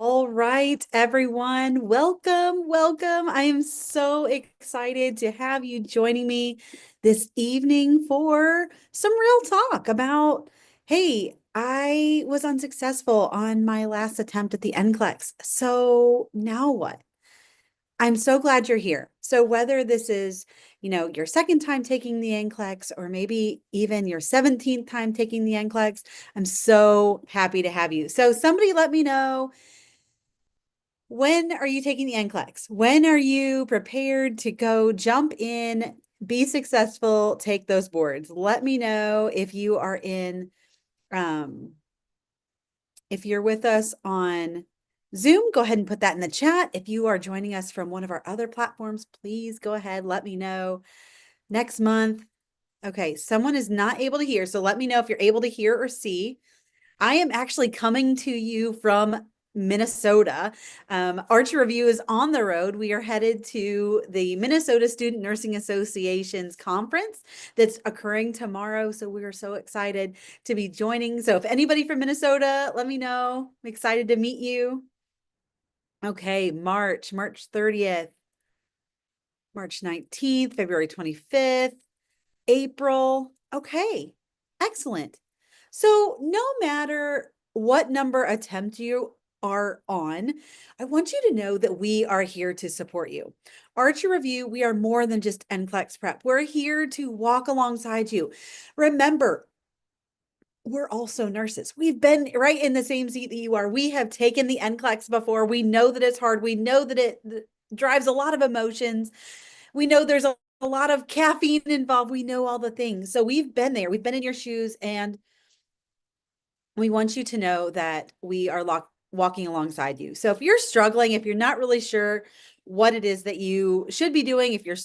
All right, everyone. Welcome, welcome. I am so excited to have you joining me this evening for some real talk about, hey, I was unsuccessful on my last attempt at the NCLEX. So now what? I'm so glad you're here. So whether this is, your second time taking the NCLEX or maybe even your 17th time taking the NCLEX, I'm so happy to have you. So somebody let me know, when are you taking the NCLEX? When are you prepared to go jump in, be successful, take those boards? Let me know if you are um, if you're with us on Zoom, go ahead and put that in the chat. If you are joining us from one of our other platforms, please go ahead, let me know. Next month. Okay, someone is not able to hear, so let me know if you're able to hear or see. I am actually coming to you from Minnesota. Archer Review is on the road. We are headed to the Minnesota Student Nursing Association's conference that's occurring tomorrow. So we are so excited to be joining. So if anybody from Minnesota, let me know. I'm excited to meet you. Okay, March 30th, March 19th, February 25th, April. Okay, excellent. So no matter what number attempt you are on, I want you to know that we are here to support you. Archer Review, we are more than just NCLEX prep. We're here to walk alongside you. Remember, we're also nurses. We've been right in the same seat that you are. We have taken the NCLEX before. We know that it's hard. We know that it drives a lot of emotions. We know there's a lot of caffeine involved. We know all the things. So we've been there. We've been in your shoes, and we want you to know that we are walking alongside you. So if you're struggling, if you're not really sure what it is that you should be doing, if you're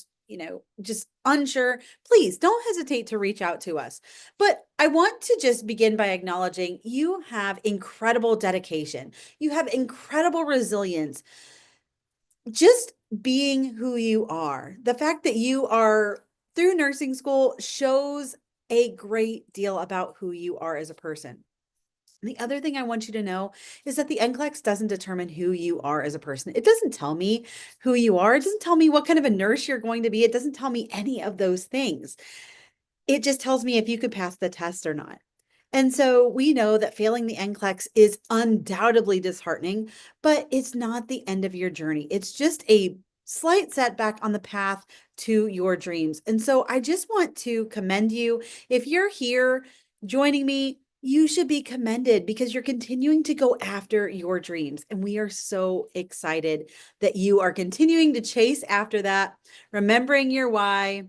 just unsure, please don't hesitate to reach out to us. But I want to just begin by acknowledging you have incredible dedication. You have incredible resilience. Just being who you are, the fact that you are through nursing school shows a great deal about who you are as a person. The other thing I want you to know is that the NCLEX doesn't determine who you are as a person. It doesn't tell me who you are. It doesn't tell me what kind of a nurse you're going to be. It doesn't tell me any of those things. It just tells me if you could pass the test or not. And so we know that failing the NCLEX is undoubtedly disheartening, but it's not the end of your journey. It's just a slight setback on the path to your dreams. And so I just want to commend you. If you're here joining me, you should be commended because you're continuing to go after your dreams. And we are so excited that you are continuing to chase after that, remembering your why.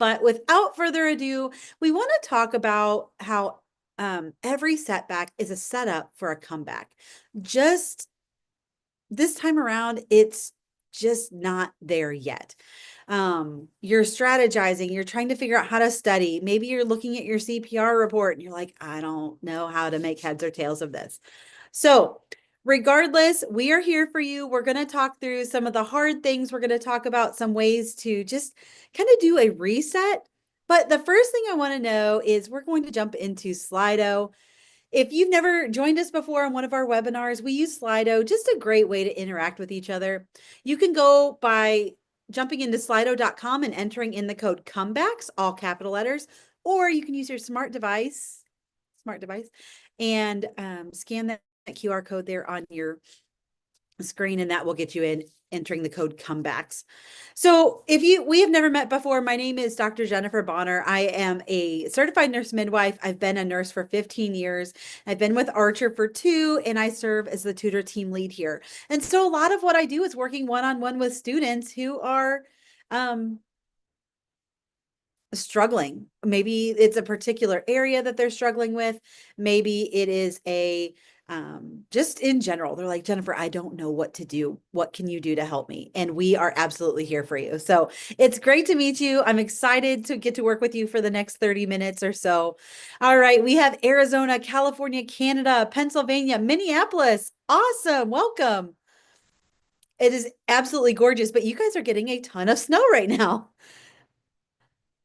But without further ado, we want to talk about how every setback is a setup for a comeback. Just this time around, it's just not there yet. You're strategizing, you're trying to figure out how to study. Maybe you're looking at your CPR report and you're like, I don't know how to make heads or tails of this. So, regardless, we are here for you. We're going to talk through some of the hard things. We're going to talk about some ways to just kind of do a reset. But the first thing I want to know is we're going to jump into Slido. If you've never joined us before on one of our webinars, we use Slido, just a great way to interact with each other. You can go by jumping into slido.com and entering in the code comebacks, all capital letters, or you can use your smart device, and scan that QR code there on your screen, and that will get you in entering the code comebacks. So we have never met before, my name is Dr. Jennifer Bonner. I am a certified nurse midwife. I've been a nurse for 15 years. I've been with Archer for 2, and I serve as the tutor team lead here. And so a lot of what I do is working one-on-one with students who are struggling. Maybe it's a particular area that they're struggling with. Maybe it is just in general, they're like, Jennifer, I don't know what to do. What can you do to help me? And we are absolutely here for you. So it's great to meet you. I'm excited to get to work with you for the next 30 minutes or so. All right. We have Arizona, California, Canada, Pennsylvania, Minneapolis. Awesome. Welcome. It is absolutely gorgeous, but you guys are getting a ton of snow right now.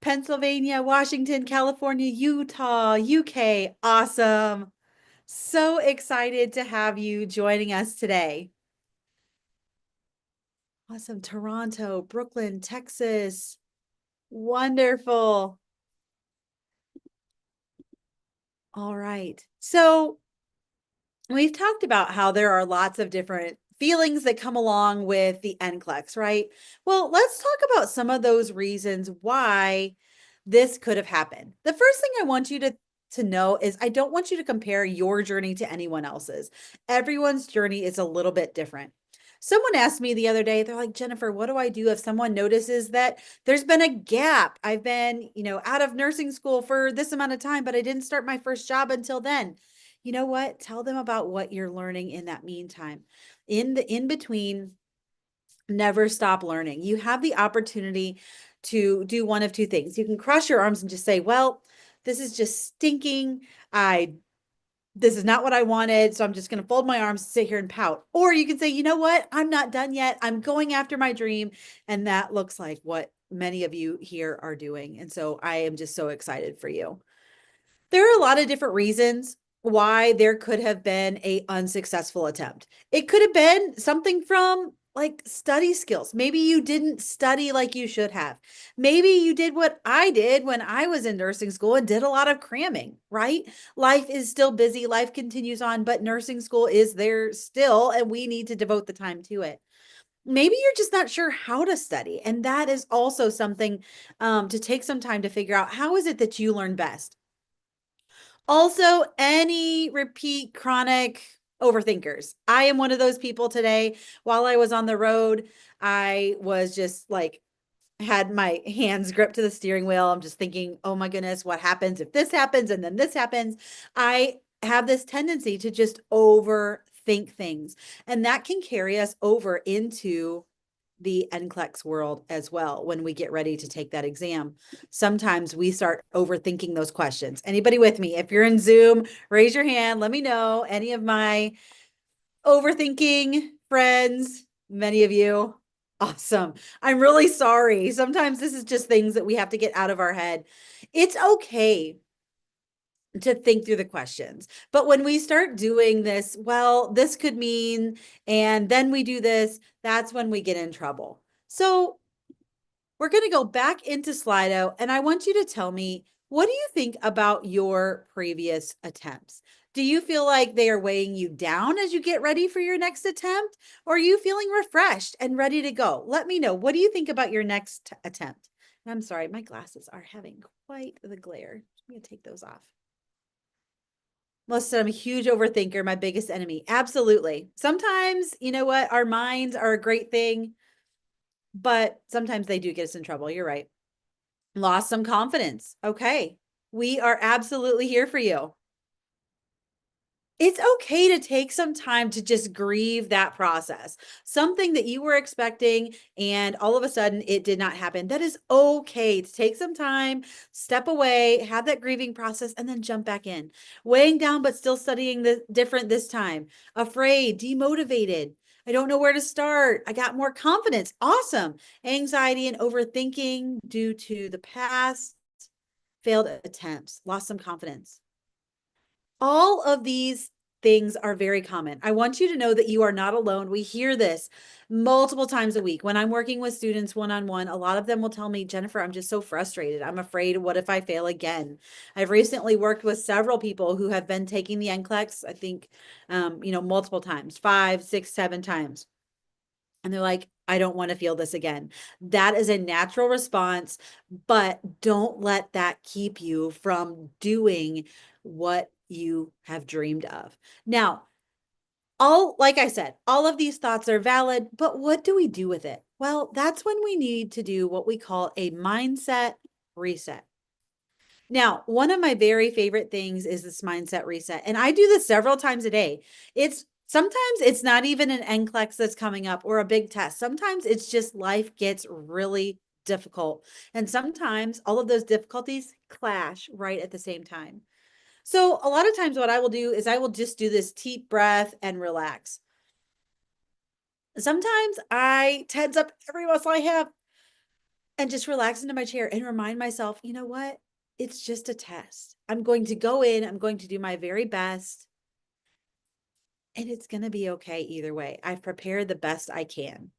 Pennsylvania, Washington, California, Utah, UK. Awesome. So excited to have you joining us today. Awesome. Toronto, Brooklyn, Texas. Wonderful. All right. So we've talked about how there are lots of different feelings that come along with the NCLEX, right? Well, let's talk about some of those reasons why this could have happened. The first thing I want you to know is I don't want you to compare your journey to anyone else's. Everyone's journey is a little bit different. Someone asked me the other day, they're like, Jennifer, what do I do if someone notices that there's been a gap? I've been, out of nursing school for this amount of time, but I didn't start my first job until then. You know what? Tell them about what you're learning in that meantime. In the in between, never stop learning. You have the opportunity to do one of two things. You can cross your arms and just say, well, this is just stinking. I This is not what I wanted, so I'm just going to fold my arms, sit here and pout. Or you can say, you know what? I'm not done yet. I'm going after my dream. And that looks like what many of you here are doing. And so I am just so excited for you. There are a lot of different reasons why there could have been a unsuccessful attempt. It could have been something from like study skills. Maybe you didn't study like you should have. Maybe you did what I did when I was in nursing school and did a lot of cramming, right? Life is still busy, life continues on, but nursing school is there still, and we need to devote the time to it. Maybe you're just not sure how to study, and that is also something to take some time to figure out. How is it that you learn best? Also, any repeat chronic overthinkers. I am one of those people today. While I was on the road, I was just like, had my hands gripped to the steering wheel. I'm just thinking, oh my goodness, what happens if this happens and then this happens? I have this tendency to just overthink things, and that can carry us over into the NCLEX world as well. When we get ready to take that exam, sometimes we start overthinking those questions. Anybody with me? If you're in Zoom, raise your hand. Let me know. Any of my overthinking friends, many of you. Awesome. I'm really sorry. Sometimes this is just things that we have to get out of our head. It's okay to think through the questions. But when we start doing this, well, this could mean, and then we do this, that's when we get in trouble. So we're going to go back into Slido, and I want you to tell me, what do you think about your previous attempts? Do you feel like they are weighing you down as you get ready for your next attempt? Or are you feeling refreshed and ready to go? Let me know. What do you think about your next attempt? I'm sorry, my glasses are having quite the glare. I'm going to take those off. Listen, I'm a huge overthinker, my biggest enemy. Absolutely. Sometimes, you know what? Our minds are a great thing, but sometimes they do get us in trouble. You're right. Lost some confidence. Okay. We are absolutely here for you. It's okay to take some time to just grieve that process. Something that you were expecting and all of a sudden it did not happen. That is okay to take some time, step away, have that grieving process, and then jump back in. Weighing down, but still studying the different this time. Afraid, demotivated. I don't know where to start. I got more confidence. Awesome. Anxiety and overthinking due to the past, failed attempts, lost some confidence. All of these things are very common. I want you to know that you are not alone. We hear this multiple times a week. When I'm working with students one-on-one, a lot of them will tell me, Jennifer, I'm just so frustrated. I'm afraid, what if I fail again? I've recently worked with several people who have been taking the NCLEX, I think, multiple times, 5, 6, 7 times. And they're like, I don't want to feel this again. That is a natural response, but don't let that keep you from doing what you have dreamed of. Now, like I said, all of these thoughts are valid, but what do we do with it? Well, that's when we need to do what we call a mindset reset. Now, one of my very favorite things is this mindset reset. And I do this several times a day. It's sometimes it's not even an NCLEX that's coming up or a big test. Sometimes it's just life gets really difficult. And sometimes all of those difficulties clash right at the same time. So a lot of times what I will do is I will just do this deep breath and relax. Sometimes I tense up every muscle I have and just relax into my chair and remind myself, you know what? It's just a test. I'm going to go in, I'm going to do my very best. and it's going to be okay either way. I've prepared the best I can.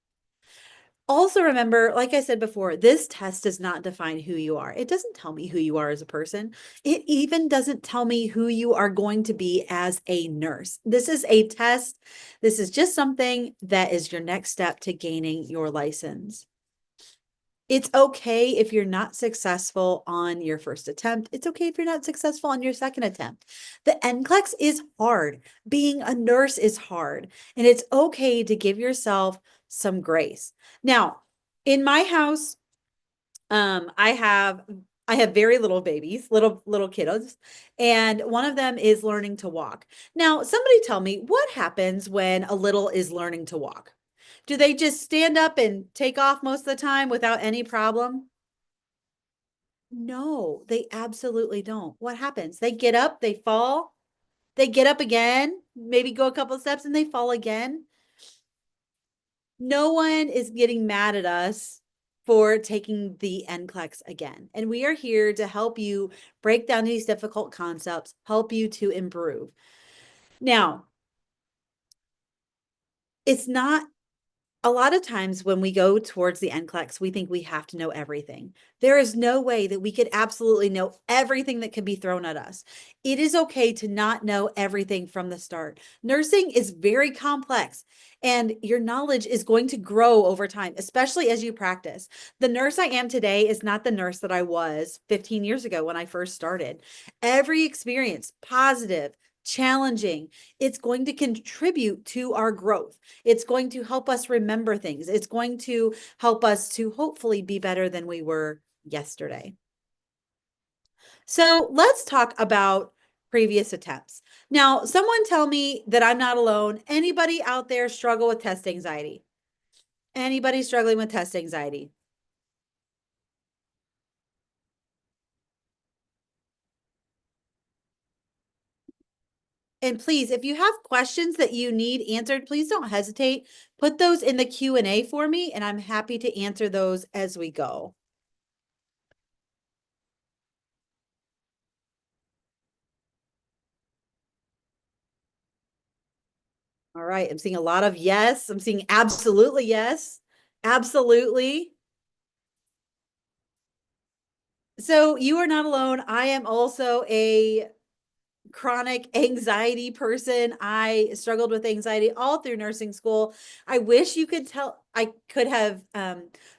Also, remember, like I said before, this test does not define who you are. It doesn't tell me who you are as a person. It even doesn't tell me who you are going to be as a nurse. This is a test. This is just something that is your next step to gaining your license. It's okay if you're not successful on your first attempt. It's okay if you're not successful on your second attempt. The NCLEX is hard. Being a nurse is hard, and it's okay to give yourself some grace. Now, in my house, I have very little babies, little kiddos, and one of them is learning to walk. Now, somebody tell me what happens when a little is learning to walk? Do they just stand up and take off most of the time without any problem? No, they absolutely don't. What happens? They get up, they fall, they get up again, maybe go a couple steps and they fall again. No one is getting mad at us for taking the NCLEX again. And we are here to help you break down these difficult concepts, help you to improve. Now, it's not a lot of times when we go towards the NCLEX, we think we have to know everything. There is no way that we could absolutely know everything that could be thrown at us. It is okay to not know everything from the start. Nursing is very complex, and your knowledge is going to grow over time, especially as you practice. The nurse I am today is not the nurse that I was 15 years ago when I first started. Every experience, positive, challenging, it's going to contribute to our growth. It's going to help us remember things. It's going to help us to hopefully be better than we were yesterday. So let's talk about previous attempts. Now, someone tell me that I'm not alone. Anybody out there struggle with test anxiety? Anybody struggling with test anxiety? And please, if you have questions that you need answered, please don't hesitate. Put those in the Q&A for me, and I'm happy to answer those as we go. All right. I'm seeing a lot of yes. I'm seeing absolutely yes. Absolutely. So you are not alone. I am also a chronic anxiety person. I struggled with anxiety all through nursing school. I wish you could tell, I could have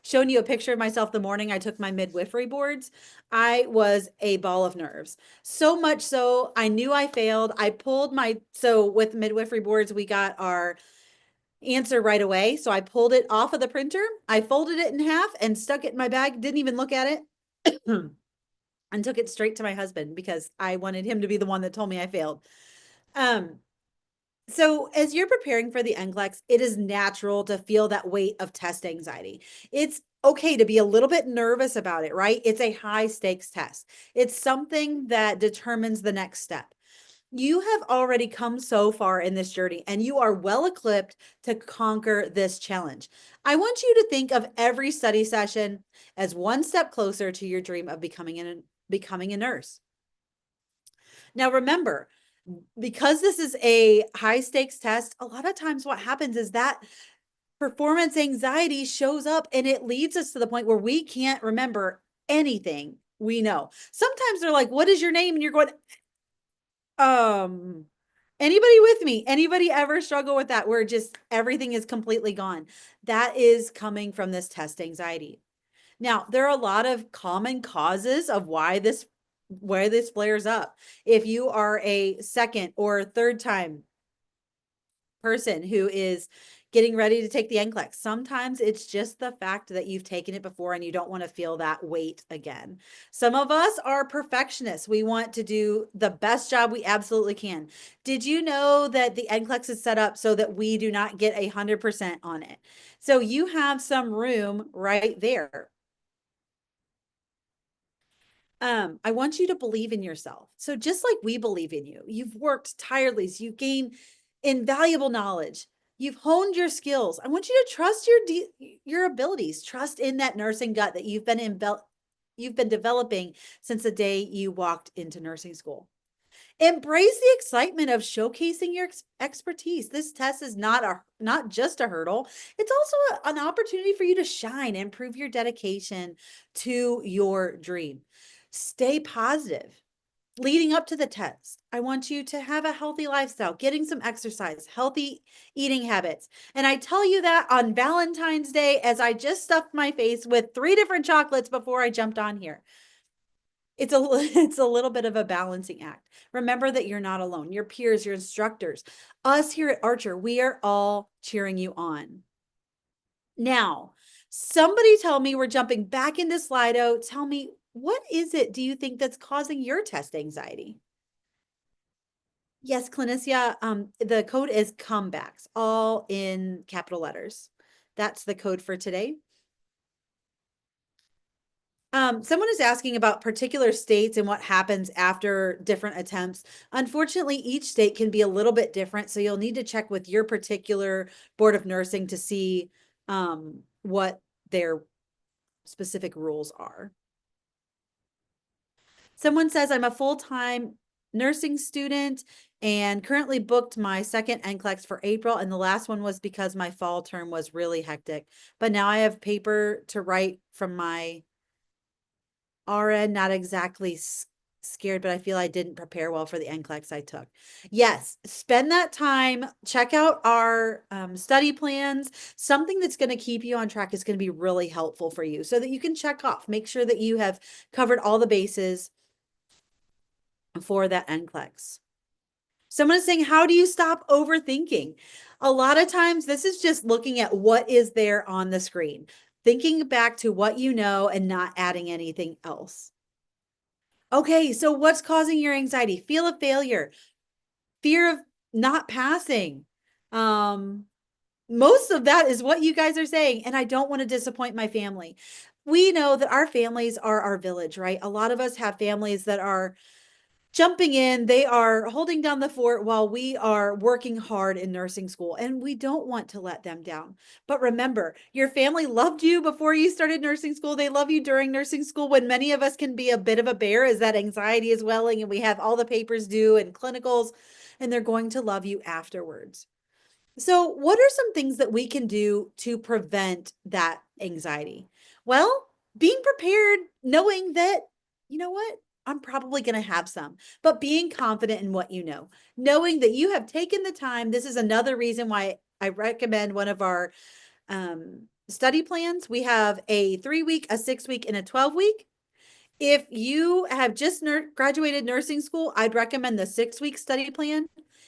shown you a picture of myself the morning I took my midwifery boards. I was a ball of nerves. So much so, I knew I failed. So with midwifery boards, we got our answer right away. So I pulled it off of the printer. I folded it in half and stuck it in my bag, didn't even look at it. And took it straight to my husband because I wanted him to be the one that told me I failed. Um, so as you're preparing for the NCLEX, it is natural to feel that weight of test anxiety. It's okay to be a little bit nervous about it, right? It's a high stakes test. It's something that determines the next step. You have already come so far in this journey and you are well equipped to conquer this challenge. I want you to think of every study session as one step closer to your dream of becoming a nurse. Now, remember, because this is a high stakes test, a lot of times what happens is that performance anxiety shows up and it leads us to the point where we can't remember anything we know. Sometimes they're like, "What is your name?" And you're going, um, anybody with me? Anybody ever struggle with that where just everything is completely gone? That is coming from this test anxiety. Now, there are a lot of common causes of why this flares up. If you are a second or third time person who is getting ready to take the NCLEX, sometimes it's just the fact that you've taken it before and you don't want to feel that weight again. Some of us are perfectionists. We want to do the best job we absolutely can. Did you know that the NCLEX is set up so that we do not get 100% on it? So you have some room right there. I want you to believe in yourself. So just like we believe in you, you've worked tirelessly, you've gained invaluable knowledge, you've honed your skills. I want you to trust your abilities, trust in that nursing gut that you've been developing since the day you walked into nursing school. Embrace the excitement of showcasing your expertise. This test is not just a hurdle. It's also an opportunity for you to shine and prove your dedication to your dream. Stay positive. Leading up to the test, I want you to have a healthy lifestyle, getting some exercise, healthy eating habits. And I tell you that on Valentine's Day as I just stuffed my face with 3 different chocolates before I jumped on here. It's a little bit of a balancing act. Remember that you're not alone. Your peers, your instructors, us here at Archer, we are all cheering you on. Now, somebody tell me, we're jumping back into Slido. Tell me, what is it do you think that's causing your test anxiety? Yes, Clinicia, the code is comebacks, all in capital letters. That's the code for today. Someone is asking about particular states and what happens after different attempts. Unfortunately, each state can be a little bit different, so you'll need to check with your particular Board of Nursing to see what their specific rules are. Someone says, I'm a full-time nursing student and currently booked my second NCLEX for April, and the last one was because my fall term was really hectic. But now I have paper to write from my RN, not exactly scared, but I feel I didn't prepare well for the NCLEX I took. Yes, spend that time, check out our study plans. Something that's going to keep you on track is going to be really helpful for you so that you can check off, make sure that you have covered all the bases for that NCLEX. Someone is saying, how do you stop overthinking? A lot of times, this is just looking at what is there on the screen, thinking back to what you know and not adding anything else. Okay, so what's causing your anxiety? Feel of failure, fear of not passing. Most of that is what you guys are saying, and I don't want to disappoint my family. We know that our families are our village, right? A lot of us have families that are jumping in. They are holding down the fort while we are working hard in nursing school, and we don't want to let them down. But remember, your family loved you before you started nursing school. They love you during nursing school when many of us can be a bit of a bear as that anxiety is welling and we have all the papers due and clinicals, and they're going to love you afterwards. So, what are some things that we can do to prevent that anxiety? Well, being prepared, knowing that, you know what, I'm probably going to have some, but being confident in what you know, knowing that you have taken the time. This is another reason why I recommend one of our study plans. We have a 3 week, a 6 week, and a 12 week. If you have just graduated nursing school, I'd recommend the 6 week study plan.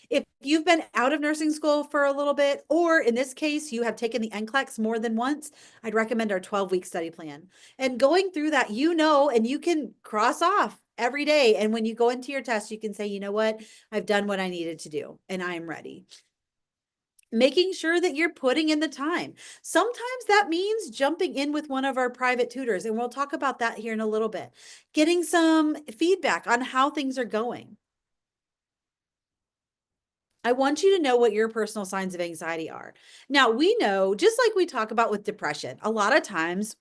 If you've been out of nursing school for a little bit, or in this case, you have taken the NCLEX more than once, I'd recommend our 12-week study plan. And going through that, you know, and you can cross off every day. And when you go into your test, you can say, you know what, I've done what I needed to do and I'm ready. Making sure that you're putting in the time. Sometimes that means jumping in with one of our private tutors, and we'll talk about that here in a little bit. Getting some feedback on how things are going. I want you to know what your personal signs of anxiety are. Now, we know, just like we talk about with depression, a lot of times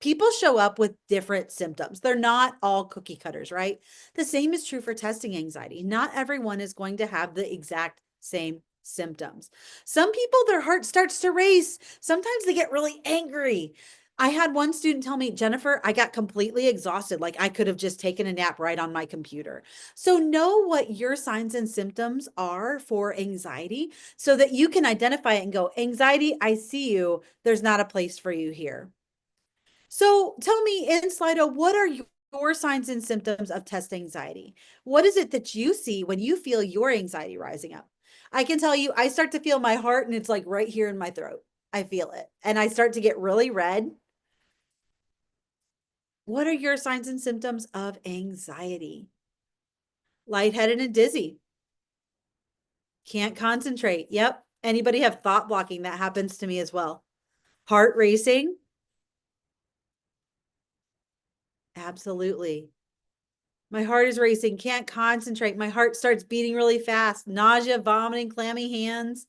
people show up with different symptoms. They're not all cookie cutters, right? The same is true for testing anxiety. Not everyone is going to have the exact same symptoms. Some people, their heart starts to race. Sometimes they get really angry. I had one student tell me, Jennifer, I got completely exhausted. Like I could have just taken a nap right on my computer. So know what your signs and symptoms are for anxiety so that you can identify it and go, anxiety, I see you. There's not a place for you here. So tell me in Slido, what are your signs and symptoms of test anxiety? What is it that you see when you feel your anxiety rising up? I can tell you, I start to feel my heart and it's like right here in my throat. I feel it. And I start to get really red. What are your signs and symptoms of anxiety? Lightheaded and dizzy. Can't concentrate. Yep. Anybody have thought blocking? That happens to me as well. Heart racing. Absolutely. My heart is racing, can't concentrate. My heart starts beating really fast. Nausea, vomiting, clammy hands.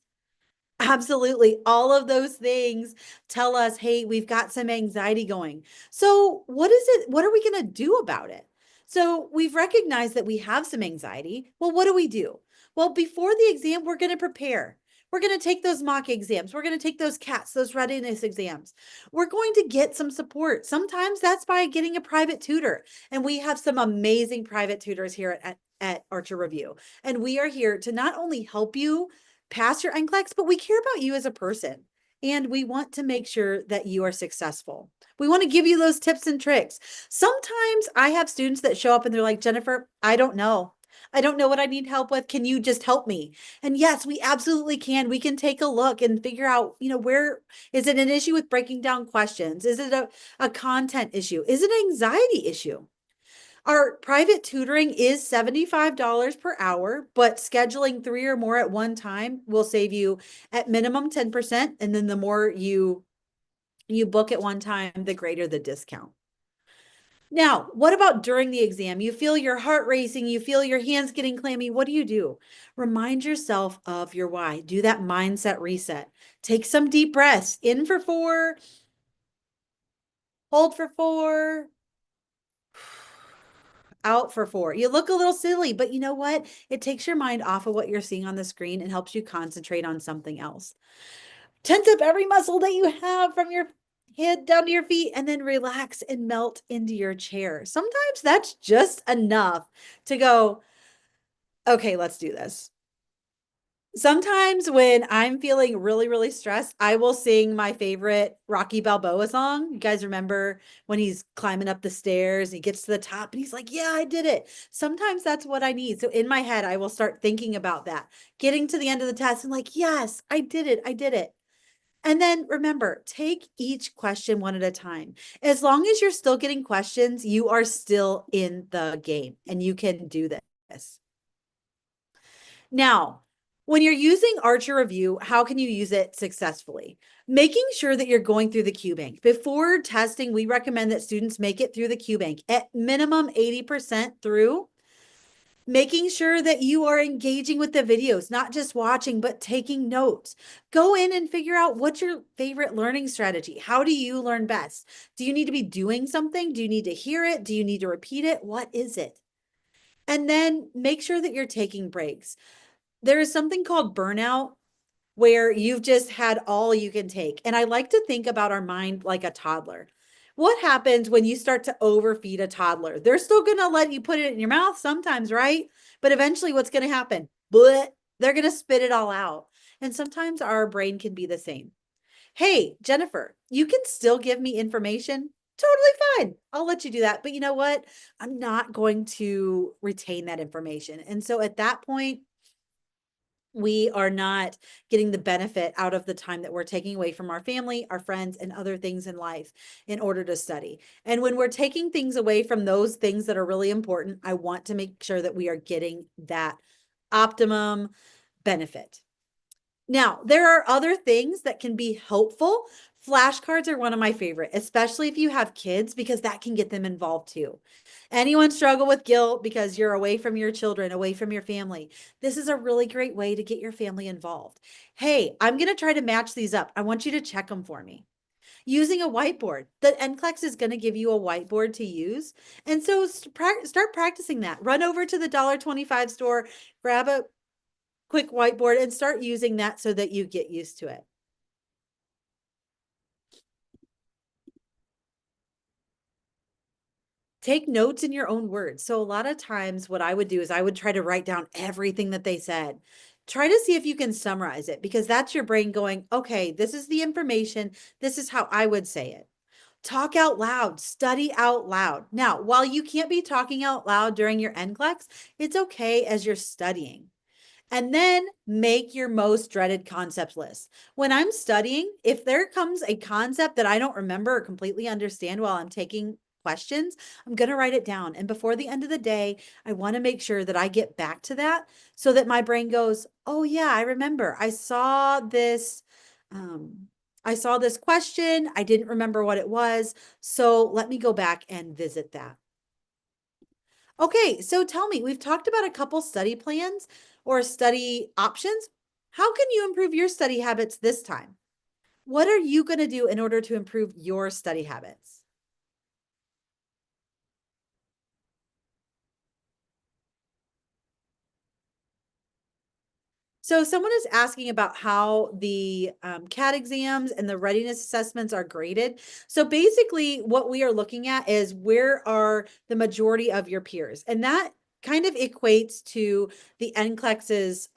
Absolutely. All of those things tell us, hey, we've got some anxiety going. So, what is it? What are we going to do about it? So we've recognized that we have some anxiety. Well, what do we do? Well, before the exam, we're going to prepare. We're going to take those mock exams. We're going to take those CATs, those readiness exams. We're going to get some support. Sometimes that's by getting a private tutor. And we have some amazing private tutors here at Archer Review. And we are here to not only help you pass your NCLEX, but we care about you as a person. And we want to make sure that you are successful. We want to give you those tips and tricks. Sometimes I have students that show up and they're like, Jennifer, I don't know. I don't know what I need help with. Can you just help me? And yes, we absolutely can. We can take a look and figure out, where is it an issue with breaking down questions? Is it a content issue? Is it an anxiety issue? Our private tutoring is $75 per hour, but scheduling 3 or more at one time will save you at minimum 10%. And then the more you book at one time, the greater the discount. Now, what about during the exam? You feel your heart racing, you feel your hands getting clammy. What do? Remind yourself of your why. Do that mindset reset. Take some deep breaths. In for 4, hold for 4, out for 4. You look a little silly, but you know what? It takes your mind off of what you're seeing on the screen and helps you concentrate on something else. Tense up every muscle that you have from your head down to your feet and then relax and melt into your chair. Sometimes that's just enough to go, okay, let's do this. Sometimes when I'm feeling really, really stressed, I will sing my favorite Rocky Balboa song. You guys remember when he's climbing up the stairs, he gets to the top and he's like, yeah, I did it. Sometimes that's what I need. So in my head, I will start thinking about that, getting to the end of the test and like, yes, I did it. I did it. And then remember, take each question one at a time. As long as you're still getting questions, you are still in the game and you can do this. Now, when you're using Archer Review, how can you use it successfully? Making sure that you're going through the Q bank. Before testing, we recommend that students make it through the Q bank at minimum 80% through. Making sure that you are engaging with the videos, not just watching, but taking notes. Go in and figure out what's your favorite learning strategy. How do you learn best? Do you need to be doing something? Do you need to hear it? Do you need to repeat it? What is it? And then make sure that you're taking breaks. There is something called burnout where you've just had all you can take. And I like to think about our mind like a toddler. What happens when you start to overfeed a toddler? They're still going to let you put it in your mouth sometimes, right? But eventually, what's going to happen? Blech, they're going to spit it all out. And sometimes our brain can be the same. Hey, Jennifer, you can still give me information. Totally fine. I'll let you do that. But you know what? I'm not going to retain that information. And so at that point, we are not getting the benefit out of the time that we're taking away from our family, our friends, and other things in life in order to study. And when we're taking things away from those things that are really important, I want to make sure that we are getting that optimum benefit. Now, there are other things that can be helpful. Flashcards are one of my favorite, especially if you have kids, because that can get them involved too. Anyone struggle with guilt because you're away from your children, away from your family? This is a really great way to get your family involved. Hey, I'm going to try to match these up. I want you to check them for me. Using a whiteboard. The NCLEX is going to give you a whiteboard to use. And so start practicing that. Run over to the $1.25 store, grab a quick whiteboard and start using that so that you get used to it. Take notes in your own words. So a lot of times what I would do is I would try to write down everything that they said. Try to see if you can summarize it because that's your brain going, okay, this is the information. This is how I would say it. Talk out loud, study out loud. Now, while you can't be talking out loud during your NCLEX, it's okay as you're studying. And then make your most dreaded concept list. When I'm studying, if there comes a concept that I don't remember or completely understand while I'm taking questions, I'm going to write it down. And before the end of the day, I want to make sure that I get back to that so that my brain goes, oh, yeah, I remember. I saw this question. I didn't remember what it was. So let me go back and visit that. Okay, so tell me, we've talked about a couple study plans or study options. How can you improve your study habits this time? What are you going to do in order to improve your study habits? So someone is asking about how the CAT exams and the readiness assessments are graded. So basically, what we are looking at is where are the majority of your peers, and that kind of equates to the NCLEX's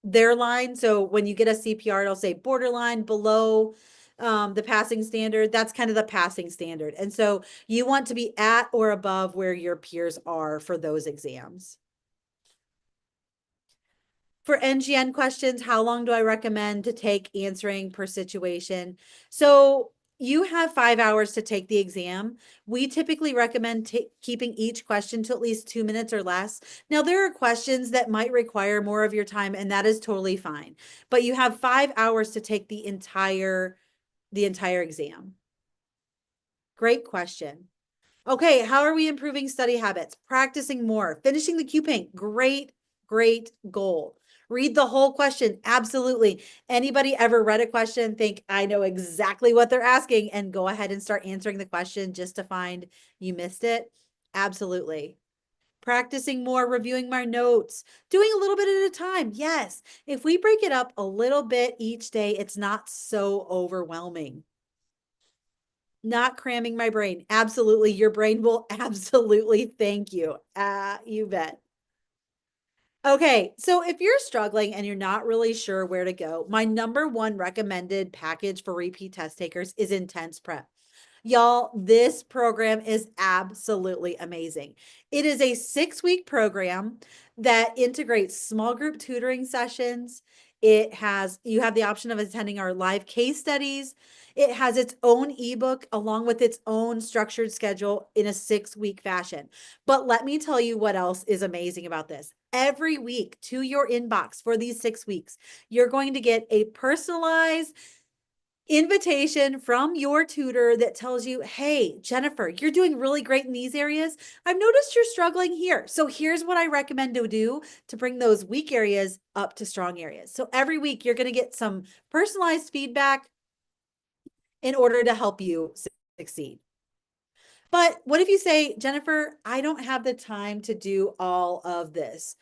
their line. So when you get a CPR, it'll say borderline below the passing standard. That's kind of the passing standard, and so you want to be at or above where your peers are for those exams. For NGN questions, how long do I recommend to take answering per situation? So you have 5 hours to take the exam. We typically recommend keeping each question to at least 2 minutes or less. Now, there are questions that might require more of your time, and that is totally fine. But you have 5 hours to take the entire exam. Great question. Okay, how are we improving study habits? Practicing more, finishing the Q paint. Great, great goal. Read the whole question. Absolutely. Anybody ever read a question, think I know exactly what they're asking, and go ahead and start answering the question just to find you missed it? Absolutely. Practicing more, reviewing my notes, doing a little bit at a time. Yes. If we break it up a little bit each day, it's not so overwhelming. Not cramming my brain. Absolutely. Your brain will absolutely thank you. You bet. Okay, so if you're struggling and you're not really sure where to go, my number one recommended package for repeat test takers is Intense Prep. Y'all, this program is absolutely amazing. It is a 6-week program that integrates small group tutoring sessions. You have the option of attending our live case studies. It has its own ebook along with its own structured schedule in a 6-week fashion. But let me tell you what else is amazing about this. Every week to your inbox for these 6 weeks, you're going to get a personalized invitation from your tutor that tells you, hey, Jennifer, you're doing really great in these areas. I've noticed you're struggling here. So here's what I recommend to do to bring those weak areas up to strong areas. So every week you're going to get some personalized feedback in order to help you succeed. But what if you say, Jennifer, I don't have the time to do all of this?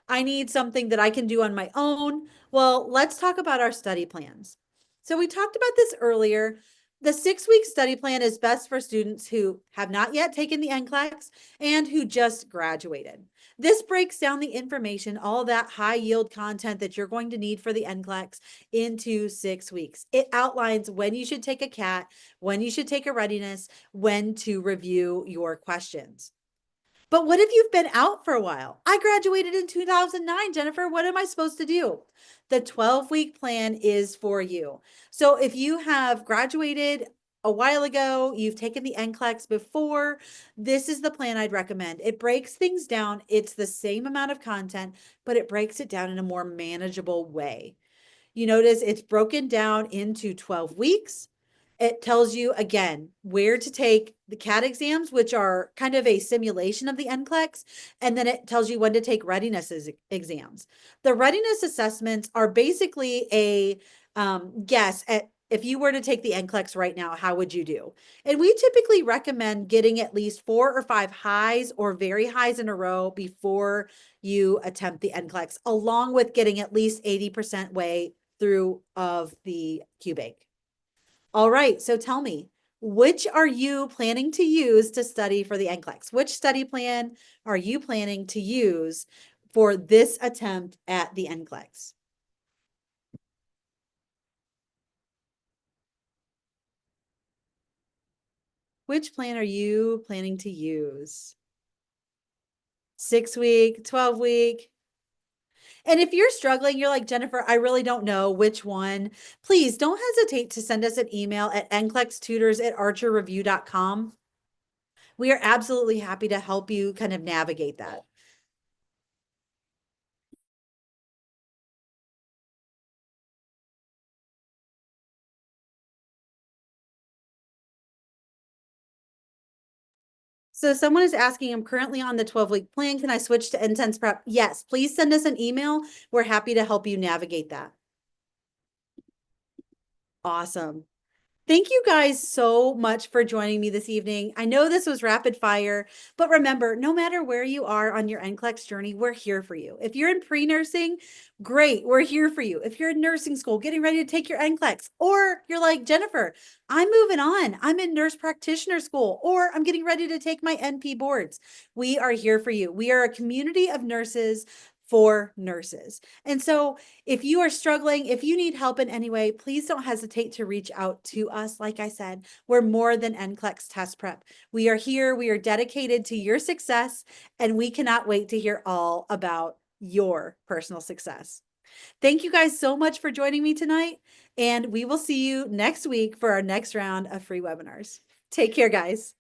I need something that I can do on my own. Well, let's talk about our study plans. So, we talked about this earlier. The 6-week study plan is best for students who have not yet taken the NCLEX and who just graduated. This breaks down the information, all that high yield content that you're going to need for the NCLEX into 6 weeks. It outlines when you should take a CAT, when you should take a readiness, when to review your questions. But what if you've been out for a while? I graduated in 2009, Jennifer. What am I supposed to do? The 12-week plan is for you. So if you have graduated a while ago, you've taken the NCLEX before, this is the plan I'd recommend. It breaks things down. It's the same amount of content, but it breaks it down in a more manageable way. You notice it's broken down into 12 weeks. It tells you again where to take the CAT exams, which are kind of a simulation of the NCLEX, and then it tells you when to take readiness exams. The readiness assessments are basically a guess at if you were to take the NCLEX right now, how would you do? And we typically recommend getting at least 4 or 5 highs or very highs in a row before you attempt the NCLEX, along with getting at least 80% way through of the QBank. All right, so tell me, which are you planning to use to study for the NCLEX? Which study plan are you planning to use for this attempt at the NCLEX? Which plan are you planning to use? 6 week, 12 week? And if you're struggling, you're like, Jennifer, I really don't know which one. Please don't hesitate to send us an email at nclextutors@archerreview.com. We are absolutely happy to help you kind of navigate that. So someone is asking, I'm currently on the 12-week plan. Can I switch to Intense Prep? Yes, please send us an email. We're happy to help you navigate that. Awesome. Thank you guys so much for joining me this evening. I know this was rapid fire, but remember, no matter where you are on your NCLEX journey, we're here for you. If you're in pre-nursing, great, we're here for you. If you're in nursing school, getting ready to take your NCLEX, or you're like, Jennifer, I'm moving on. I'm in nurse practitioner school, or I'm getting ready to take my NP boards. We are here for you. We are a community of nurses for nurses. And so if you are struggling, if you need help in any way, please don't hesitate to reach out to us. Like I said, we're more than NCLEX test prep. We are here, we are dedicated to your success, and we cannot wait to hear all about your personal success. Thank you guys so much for joining me tonight, and we will see you next week for our next round of free webinars. Take care, guys.